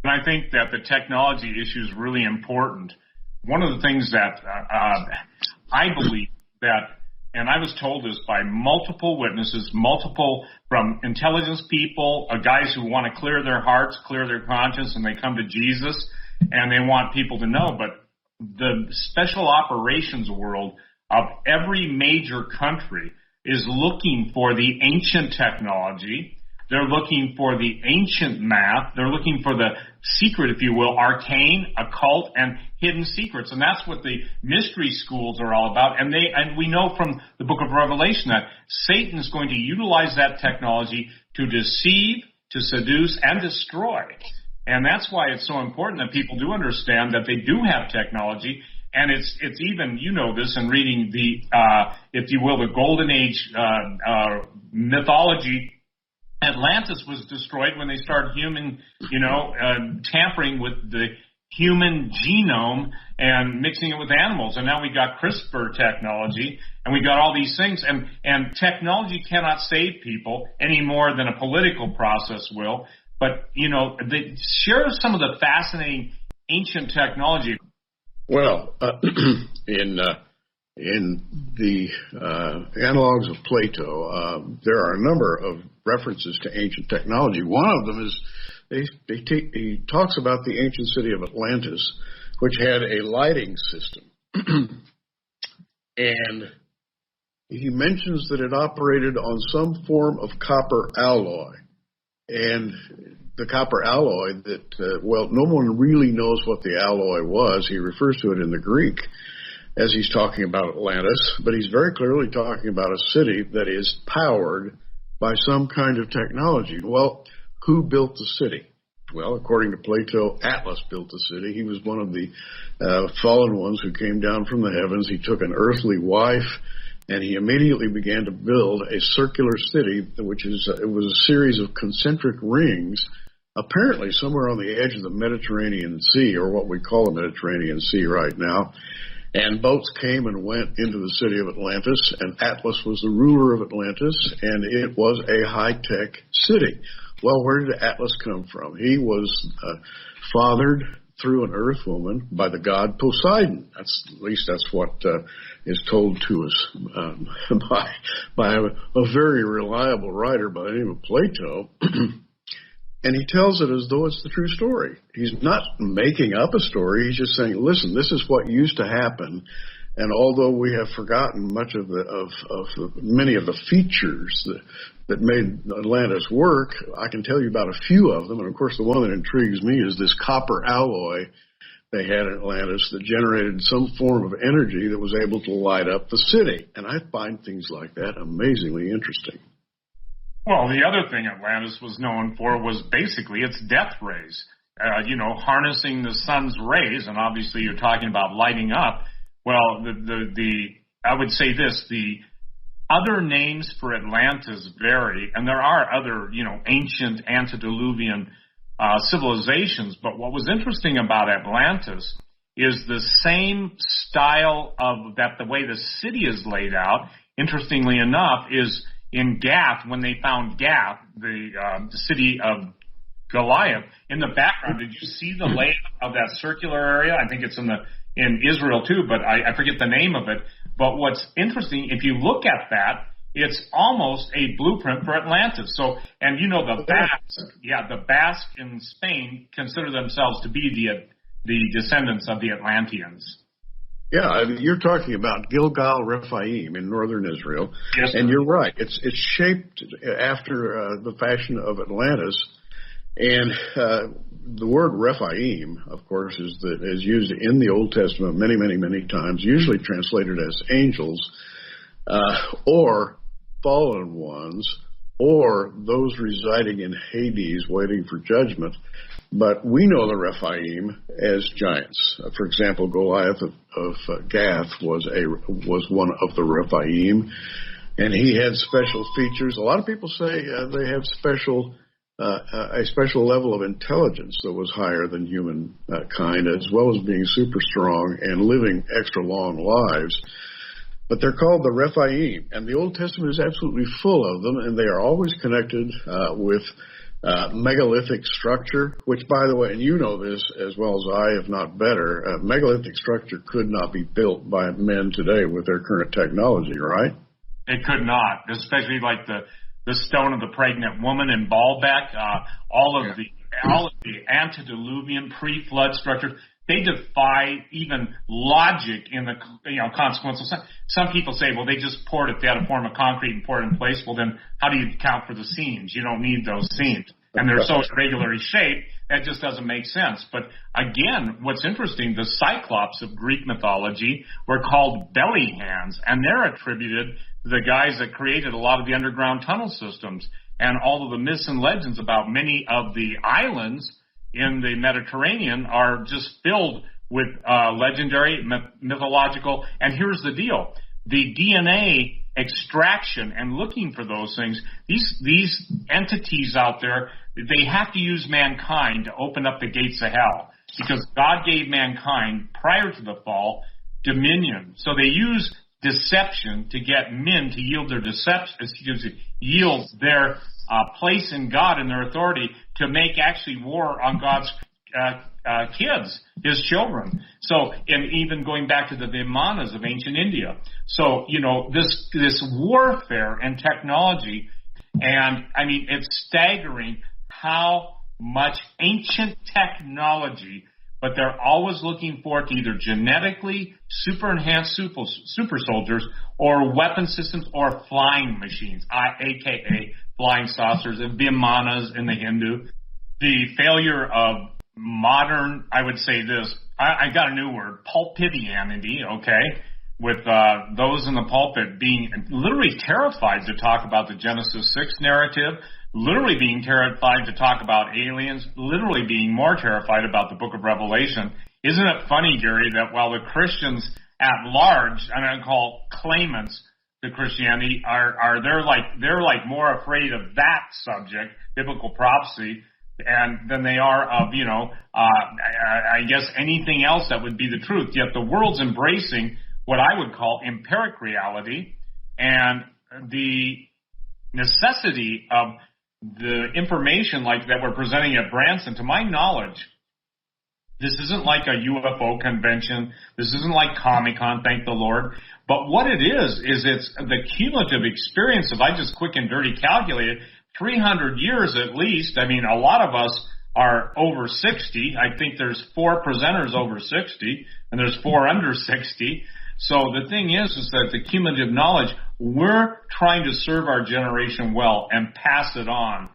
And I think that the technology issue is really important. One of the things that I believe that, and I was told this by multiple witnesses, multiple from intelligence people, guys who want to clear their hearts, clear their conscience, and they come to Jesus, and they want people to know. But the special operations world of every major country is looking for the ancient technology. They're looking for the ancient math. They're looking for the secret, if you will, arcane, occult, and hidden secrets. And that's what the mystery schools are all about. And we know from the book of Revelation that Satan is going to utilize that technology to deceive, to seduce, and destroy. And that's why it's so important that people do understand that they do have technology. And it's even, you know this, in reading the, if you will, the Golden Age mythology. Atlantis was destroyed when they started tampering with the human genome and mixing it with animals. And now we got CRISPR technology, and we got all these things. And technology cannot save people any more than a political process will. But, share some of the fascinating ancient technology. Well, in the analogs of Plato, there are a number of references to ancient technology. One of them is he talks about the ancient city of Atlantis, which had a lighting system. And he mentions that it operated on some form of copper alloy. And the copper alloy that, no one really knows what the alloy was. He refers to it in the Greek as he's talking about Atlantis, but he's very clearly talking about a city that is powered by some kind of technology. Well, who built the city? Well, according to Plato, Atlas built the city. He was one of the fallen ones who came down from the heavens. He took an earthly wife, and he immediately began to build a circular city, which it was a series of concentric rings, apparently somewhere on the edge of the Mediterranean Sea, or what we call the Mediterranean Sea right now. And boats came and went into the city of Atlantis, and Atlas was the ruler of Atlantis, and it was a high-tech city. Well, where did Atlas come from? He was fathered through an earth woman by the god Poseidon. At least that's what is told to us by a very reliable writer by the name of Plato. And he tells it as though it's the true story. He's not making up a story. He's just saying, listen, this is what used to happen. And although we have forgotten much of many of the features that made Atlantis work, I can tell you about a few of them. And of course, the one that intrigues me is this copper alloy they had in Atlantis that generated some form of energy that was able to light up the city. And I find things like that amazingly interesting. Well, the other thing Atlantis was known for was basically its death rays, harnessing the sun's rays, and obviously you're talking about lighting up. Well, I would say this, the other names for Atlantis vary, and there are other, ancient antediluvian civilizations, but what was interesting about Atlantis is the same style of that, the way the city is laid out, interestingly enough, is in Gath, when they found Gath, the city of Goliath, in the background, did you see the layout of that circular area? I think it's in Israel too, but I forget the name of it. But what's interesting, if you look at that, it's almost a blueprint for Atlantis. So, and the Basque in Spain consider themselves to be the descendants of the Atlanteans. Yeah, you're talking about Gilgal Rephaim in northern Israel, yes, and you're right. It's shaped after the fashion of Atlantis, and the word Rephaim, of course, is used in the Old Testament many, many, many times, usually translated as angels, or fallen ones, or those residing in Hades waiting for judgment. But we know the Rephaim as giants. For example, Goliath of Gath was one of the Rephaim, and he had special features. A lot of people say they have a special level of intelligence that was higher than humankind, as well as being super strong and living extra long lives. But they're called the Rephaim, and the Old Testament is absolutely full of them, and they are always connected with megalithic structure, which, by the way, and you know this as well as I, if not better, megalithic structure could not be built by men today with their current technology, right? It could not, especially like the stone of the pregnant woman in Baalbek, all of the antediluvian pre-flood structures. They defy even logic in the consequential sense. Some people say, well, they just poured it. They had a form of concrete and poured it in place. Well, then how do you account for the seams? You don't need those seams. And they're so irregularly shaped, that just doesn't make sense. But again, what's interesting, the Cyclops of Greek mythology were called belly hands, and they're attributed to the guys that created a lot of the underground tunnel systems. And all of the myths and legends about many of the islands in the Mediterranean are just filled with legendary, mythological, and here's the deal. The DNA extraction and looking for those things, these entities out there, they have to use mankind to open up the gates of hell, because God gave mankind, prior to the fall, dominion. So they use deception to get men to yield their place in God and their authority to make actually war on God's kids, his children. So, and even going back to the Vimanas of ancient India. So, this warfare and technology, and I mean, it's staggering how much ancient technology, but they're always looking for it to either genetically super enhanced super soldiers or weapon systems or flying machines, aka flying saucers, and Vimanas in the Hindu. The failure of modern, I would say this, I got a new word, pulpitianity, okay, with those in the pulpit being literally terrified to talk about the Genesis 6 narrative, literally being terrified to talk about aliens, literally being more terrified about the book of Revelation. Isn't it funny, Gary, that while the Christians at large, and I call claimants to Christianity, they're like more afraid of that subject, biblical prophecy, and than they are of, I guess anything else that would be the truth. Yet the world's embracing what I would call empiric reality, and the necessity of the information like that we're presenting at Branson. To my knowledge, this isn't like a UFO convention. This isn't like Comic-Con, thank the Lord. But what it is it's the cumulative experience of, I just quick and dirty calculated, 300 years at least. I mean, a lot of us are over 60. I think there's 4 presenters over 60, and there's 4 under 60. So the thing is that the cumulative knowledge, we're trying to serve our generation well and pass it on